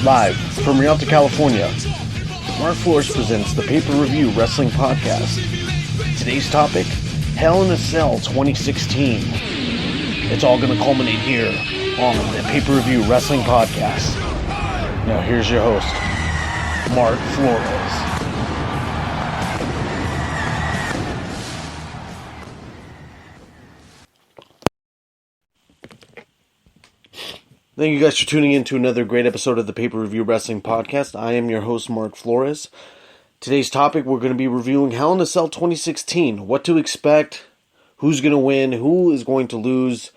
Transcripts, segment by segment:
Live from Rialto, California, Mark Flores presents the Pay-Per-View Wrestling Podcast. Today's topic, Hell in a Cell 2016. It's all going to culminate here on the Pay-Per-View Wrestling Podcast. Now here's your host, Mark Flores. Thank you guys for tuning in to another great episode of the Pay-Per-View Wrestling Podcast. I am your host, Mark Flores. Today's topic, we're going to be reviewing Hell in a Cell 2016. What to expect, who's going to win, who is going to lose,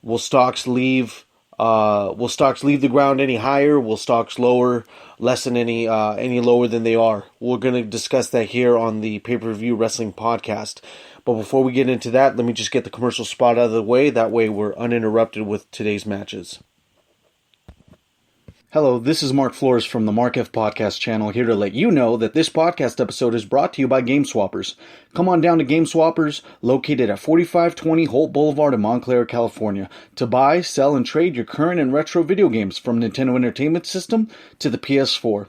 will stocks leave the ground any higher, will stocks lower, lessen any lower than they are. We're going to discuss that here on the Pay-Per-View Wrestling Podcast. But before we get into that, let me just get the commercial spot out of the way. That way we're uninterrupted with today's matches. Hello, this is Mark Flores from the Mark F Podcast channel, here to let you know that this podcast episode is brought to you by Game Swappers. Come on down to Game Swappers, located at 4520 Holt Boulevard in Montclair, California, to buy, sell, and trade your current and retro video games from Nintendo Entertainment System to the PS4.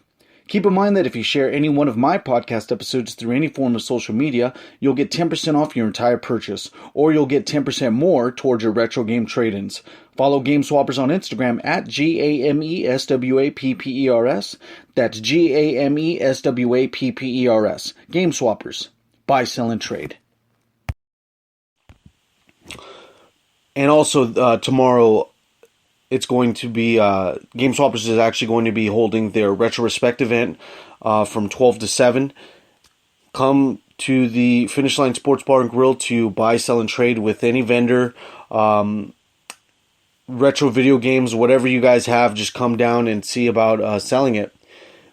Keep in mind that if you share any one of my podcast episodes through any form of social media, you'll get 10% off your entire purchase, or you'll get 10% more towards your retro game trade-ins. Follow Game Swappers on Instagram at GAMESWAPPERS. That's GAMESWAPPERS. Game Swappers. Buy, sell, and trade. And also, tomorrow, it's going to be, Game Swappers is actually going to be holding their Retrospect event from 12 to 7. Come to the Finish Line Sports Bar and Grill to buy, sell, and trade with any vendor. Retro video games, whatever you guys have, just come down and see about selling it.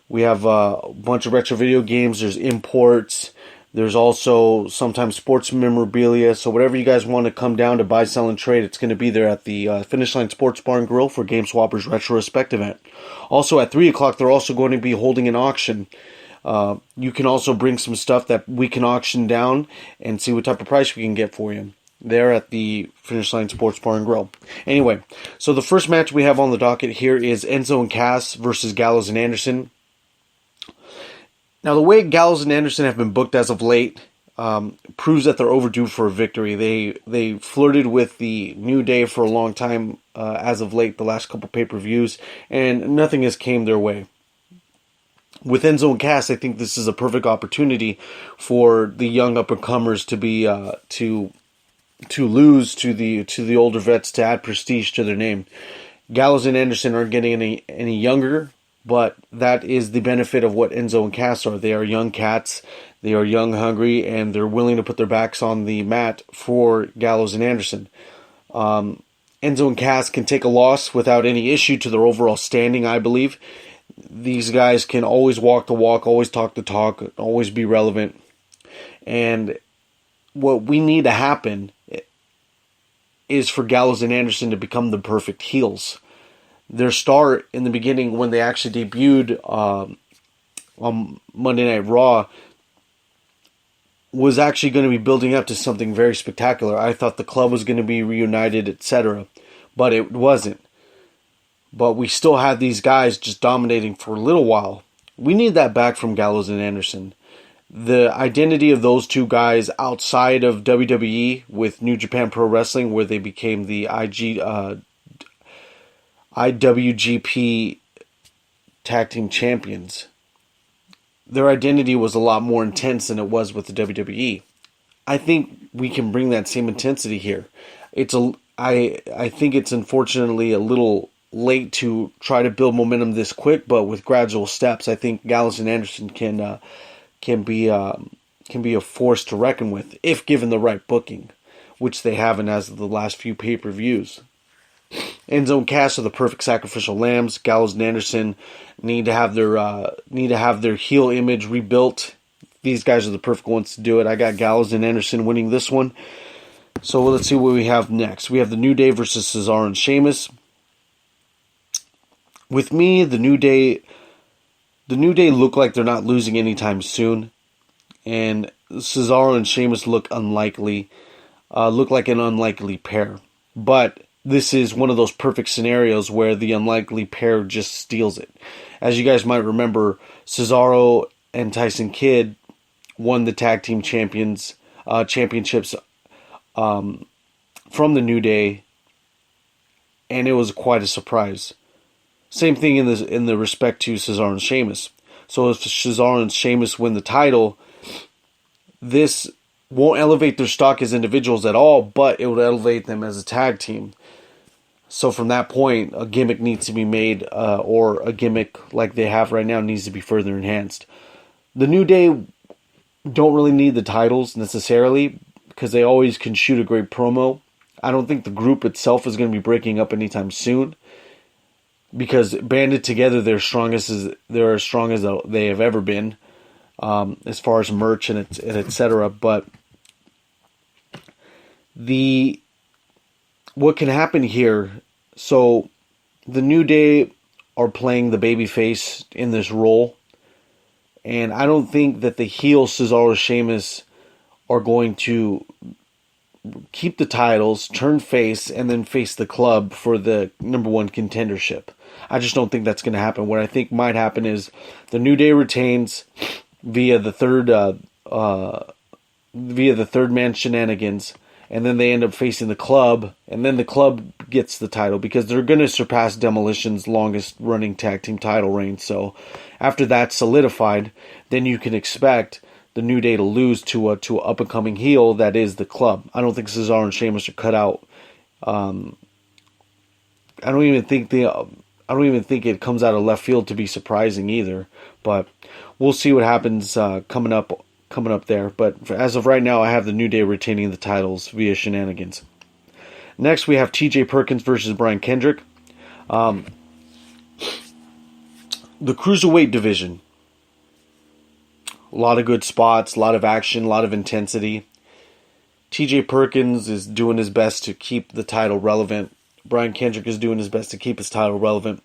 We have a bunch of retro video games. There's imports. There's also sometimes sports memorabilia. So whatever you guys want to come down to buy, sell, and trade, it's going to be there at the Finish Line Sports Bar and Grill for Game Swappers Retrospect event. Also at 3 o'clock, they're also going to be holding an auction. You can also bring some stuff that we can auction down and see what type of price we can get for you. There at the Finish Line Sports Bar and Grill. Anyway, so the first match we have on the docket here is Enzo and Cass versus Gallows and Anderson. Now, the way Gallows and Anderson have been booked as of late proves that they're overdue for a victory. They flirted with the New Day for a long time as of late, the last couple pay-per-views, and nothing has came their way. With Enzo and Cass, I think this is a perfect opportunity for the young up-and-comers to be to lose to the older vets, to add prestige to their name. Gallows and Anderson aren't getting any younger, but that is the benefit of what Enzo and Cass are. They are young cats, they are young, hungry, and they're willing to put their backs on the mat for Gallows and Anderson. Enzo and Cass can take a loss without any issue to their overall standing, I believe. These guys can always walk the walk, always talk the talk, always be relevant. And what we need to happen is for Gallows and Anderson to become the perfect heels. Their start in the beginning, when they actually debuted on Monday Night Raw, was actually going to be building up to something very spectacular. I thought the club was going to be reunited, etc. But it wasn't. But we still had these guys just dominating for a little while. We need that back from Gallows and Anderson. The identity of those two guys outside of WWE with New Japan Pro Wrestling, where they became the IWGP Tag Team Champions, their identity was a lot more intense than it was with the WWE. I think we can bring that same intensity here. I think it's unfortunately a little late to try to build momentum this quick, but with gradual steps, I think Gallows and Anderson can be a force to reckon with if given the right booking, which they haven't as of the last few pay-per-views. Enzo and Cass are the perfect sacrificial lambs. Gallows and Anderson need to have their heel image rebuilt. These guys are the perfect ones to do it. I got Gallows and Anderson winning this one. So let's see what we have next. We have the New Day versus Cesaro and Sheamus. With me, the New Day look like they're not losing anytime soon, and Cesaro and Sheamus look unlikely, look like an unlikely pair. But this is one of those perfect scenarios where the unlikely pair just steals it. As you guys might remember, Cesaro and Tyson Kidd won the tag team championships from the New Day, and it was quite a surprise. Same thing in the respect to Cesaro and Sheamus. So if Cesaro and Sheamus win the title, this won't elevate their stock as individuals at all, but it would elevate them as a tag team. So from that point, a gimmick needs to be made, or a gimmick like they have right now needs to be further enhanced. The New Day don't really need the titles necessarily, because they always can shoot a great promo. I don't think the group itself is going to be breaking up anytime soon, because banded together, they're as strong as they have ever been, as far as merch and etc. But what can happen here? So the New Day are playing the babyface in this role, and I don't think that the heel Cesaro Sheamus are going to keep the titles, turn face, and then face the club for the number one contendership. I just don't think that's going to happen. What I think might happen is the New Day retains via the third man shenanigans, and then they end up facing the club, and then the club gets the title, because they're going to surpass Demolition's longest running tag team title reign. So after that's solidified, then you can expect the New Day to lose to a up and coming heel that is the club. I don't think Cesaro and Sheamus are cut out. I don't even think it comes out of left field to be surprising either. But we'll see what happens coming up there. But as of right now, I have the New Day retaining the titles via shenanigans. Next, we have T.J. Perkins versus Brian Kendrick. The Cruiserweight division. A lot of good spots, a lot of action, a lot of intensity. T.J. Perkins is doing his best to keep the title relevant. Brian Kendrick is doing his best to keep his title relevant.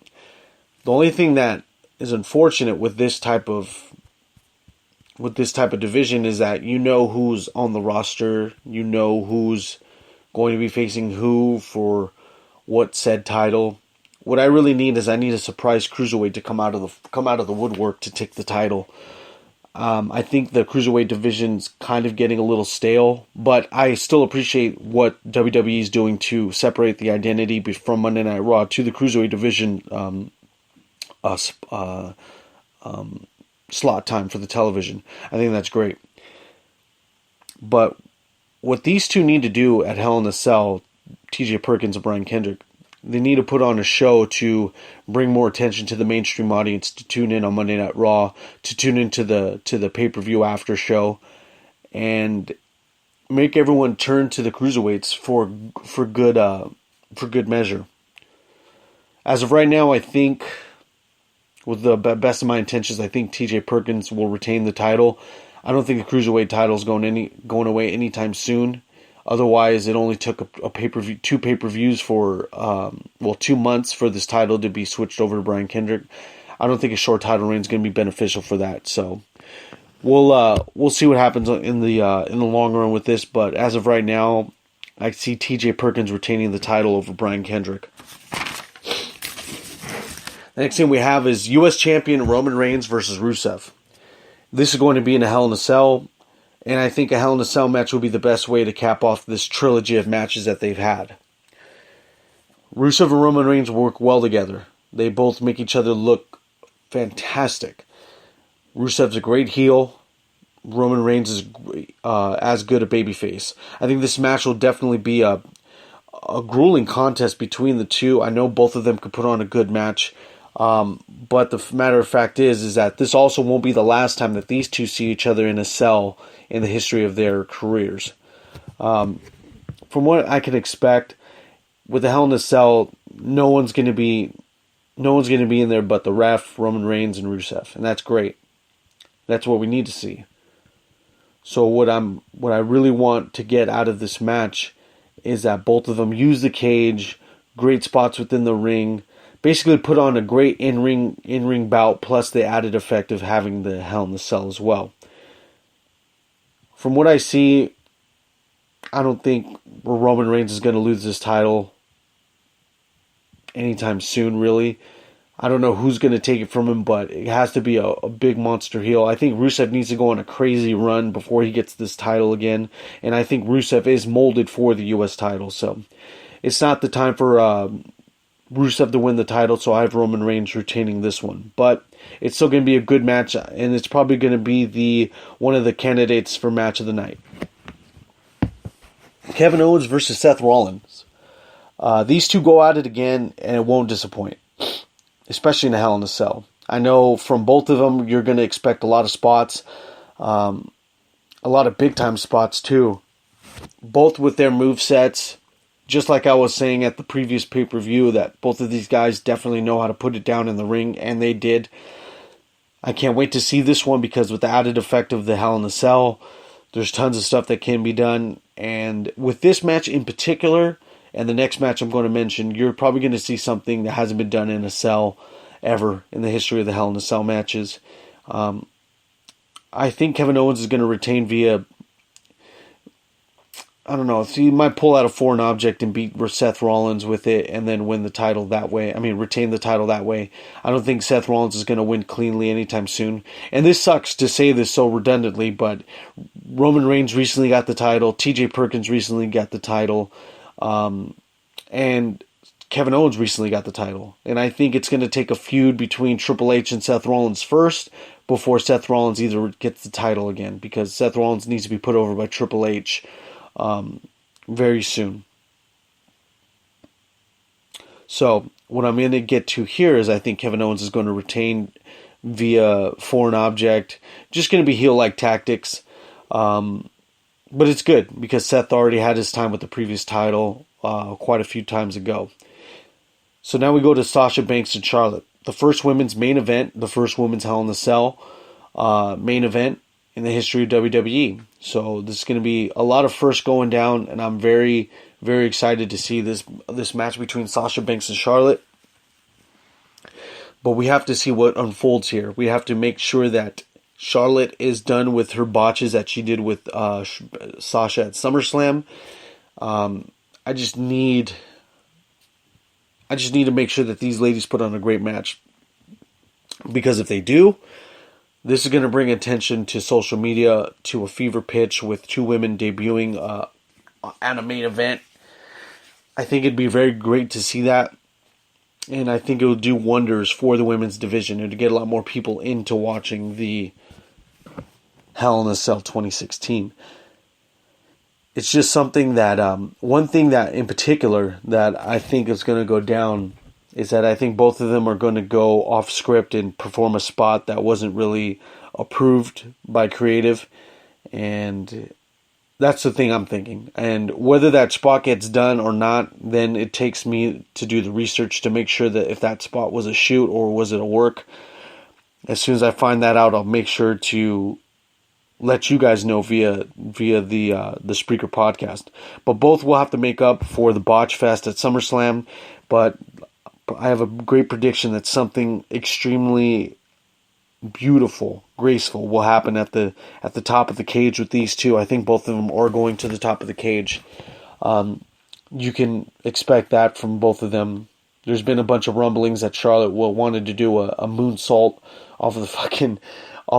The only thing that is unfortunate with this type of division is that you know who's on the roster, you know who's going to be facing who for what said title. What I really need is a surprise cruiserweight to come out of the woodwork to take the title. I think the cruiserweight division's kind of getting a little stale, but I still appreciate what WWE is doing to separate the identity from Monday Night Raw to the cruiserweight division slot time for the television. I think that's great. But what these two need to do at Hell in a Cell, T.J. Perkins and Brian Kendrick, they need to put on a show to bring more attention to the mainstream audience to tune in on Monday Night Raw, to tune into the pay-per-view after show, and make everyone turn to the cruiserweights for good measure. As of right now, I think, with the best of my intentions, I think T.J. Perkins will retain the title. I don't think the cruiserweight title is going away anytime soon. Otherwise, it only took two pay-per-views for 2 months for this title to be switched over to Brian Kendrick. I don't think a short title reign is going to be beneficial for that. So we'll see what happens in the long run with this. But as of right now, I see T.J. Perkins retaining the title over Brian Kendrick. The next thing we have is U.S. Champion Roman Reigns versus Rusev. This is going to be in a Hell in a Cell. And I think a Hell in a Cell match will be the best way to cap off this trilogy of matches that they've had. Rusev and Roman Reigns work well together. They both make each other look fantastic. Rusev's a great heel. Roman Reigns is as good a babyface. I think this match will definitely be a grueling contest between the two. I know both of them could put on a good match. But the matter of fact is that this also won't be the last time that these two see each other in a cell in the history of their careers. From what I can expect, with the Hell in a Cell, no one's going to be in there but the ref, Roman Reigns, and Rusev, and that's great. That's what we need to see. So what I really want to get out of this match is that both of them use the cage, great spots within the ring, basically put on a great in-ring bout, plus the added effect of having the Hell in the Cell as well. From what I see, I don't think Roman Reigns is going to lose this title anytime soon, really. I don't know who's going to take it from him, but it has to be a big monster heel. I think Rusev needs to go on a crazy run before he gets this title again. And I think Rusev is molded for the U.S. title. So it's not the time for Rusev to win the title. So I have Roman Reigns retaining this one. But it's still going to be a good match. And it's probably going to be one of the candidates for match of the night. Kevin Owens versus Seth Rollins. These two go at it again, and it won't disappoint. Especially in a Hell in a Cell. I know from both of them, you're going to expect a lot of spots. A lot of big-time spots, too. Both with their movesets. Just like I was saying at the previous pay-per-view, that both of these guys definitely know how to put it down in the ring, and they did. I can't wait to see this one, because with the added effect of the Hell in a Cell, there's tons of stuff that can be done. And with this match in particular, and the next match I'm going to mention, you're probably going to see something that hasn't been done in a cell ever in the history of the Hell in a Cell matches. I think Kevin Owens is going to retain via, I don't know, he might pull out a foreign object and beat Seth Rollins with it and then win the title that way. Retain the title that way. I don't think Seth Rollins is going to win cleanly anytime soon. And this sucks to say this so redundantly, but Roman Reigns recently got the title. TJ Perkins recently got the title. And Kevin Owens recently got the title. And I think it's going to take a feud between Triple H and Seth Rollins first before Seth Rollins either gets the title again, because Seth Rollins needs to be put over by Triple H very soon. So what I'm going to get to here is I think Kevin Owens is going to retain via foreign object. Just going to be heel-like tactics. But it's good because Seth already had his time with the previous title quite a few times ago. So now we go to Sasha Banks and Charlotte. The first women's main event, the first women's Hell in a Cell main event in the history of WWE. So this is going to be a lot of firsts going down, and I'm very, very excited to see this match between Sasha Banks and Charlotte. But we have to see what unfolds here. We have to make sure that Charlotte is done with her botches that she did with Sasha at SummerSlam. I just need to make sure that these ladies put on a great match. Because if they do, this is going to bring attention to social media to a fever pitch with two women debuting at a main event. I think it'd be very great to see that. And I think it will do wonders for the women's division and to get a lot more people into watching the Hell in a Cell 2016. It's just something that, one thing that in particular that I think is going to go down is that I think both of them are going to go off script and perform a spot that wasn't really approved by creative. And that's the thing I'm thinking. And whether that spot gets done or not, then it takes me to do the research to make sure that if that spot was a shoot or was it a work. As soon as I find that out, I'll make sure to let you guys know via the Spreaker podcast. But both will have to make up for the botch fest at SummerSlam. But I have a great prediction that something extremely beautiful, graceful will happen at the top of the cage with these two. I think both of them are going to the top of the cage. You can expect that from both of them. There's been a bunch of rumblings that Charlotte wanted to do a moonsault off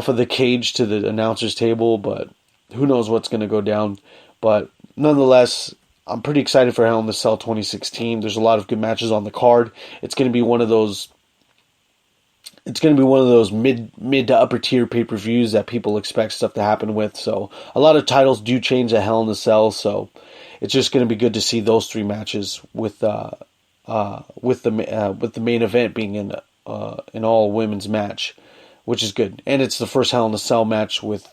of the cage to the announcer's table, but who knows what's going to go down. But nonetheless, I'm pretty excited for Hell in a Cell 2016. There's a lot of good matches on the card. It's going to be one of those mid to upper tier pay-per-views that people expect stuff to happen with. So a lot of titles do change at Hell in a Cell, so it's just going to be good to see those three matches with the main event being an all women's match, which is good. And it's the first Hell in a Cell match with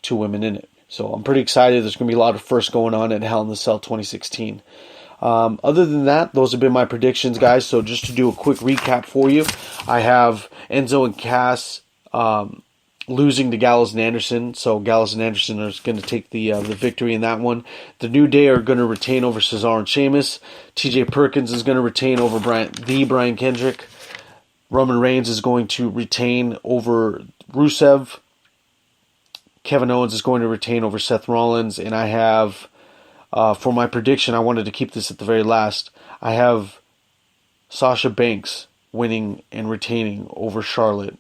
two women in it. So I'm pretty excited. There's going to be a lot of firsts going on at Hell in a Cell 2016. Other than that, those have been my predictions, guys. So just to do a quick recap for you, I have Enzo and Cass losing to Gallows and Anderson. So Gallows and Anderson are going to take the victory in that one. The New Day are going to retain over Cesaro and Sheamus. TJ Perkins is going to retain over Brian Kendrick. Roman Reigns is going to retain over Rusev. Kevin Owens is going to retain over Seth Rollins. And I have, for my prediction, I wanted to keep this at the very last, I have Sasha Banks winning and retaining over Charlotte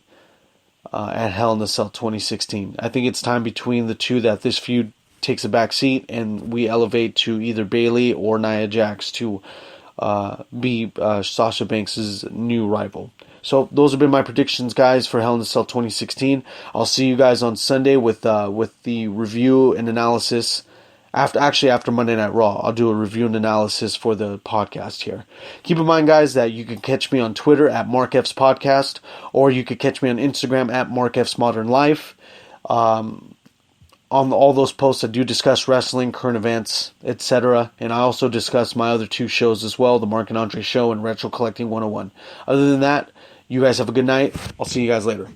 at Hell in a Cell 2016. I think it's time between the two that this feud takes a back seat and we elevate to either Bayley or Nia Jax to be Sasha Banks' new rival. So those have been my predictions, guys, for Hell in a Cell 2016. I'll see you guys on Sunday with the review and analysis. After Monday Night Raw, I'll do a review and analysis for the podcast here. Keep in mind, guys, that you can catch me on Twitter at MarkF's Podcast, or you could catch me on Instagram at MarkF's Modern Life. On all those posts, I do discuss wrestling, current events, etc. And I also discuss my other two shows as well, The Mark and Andre Show and Retro Collecting 101. Other than that, you guys have a good night. I'll see you guys later.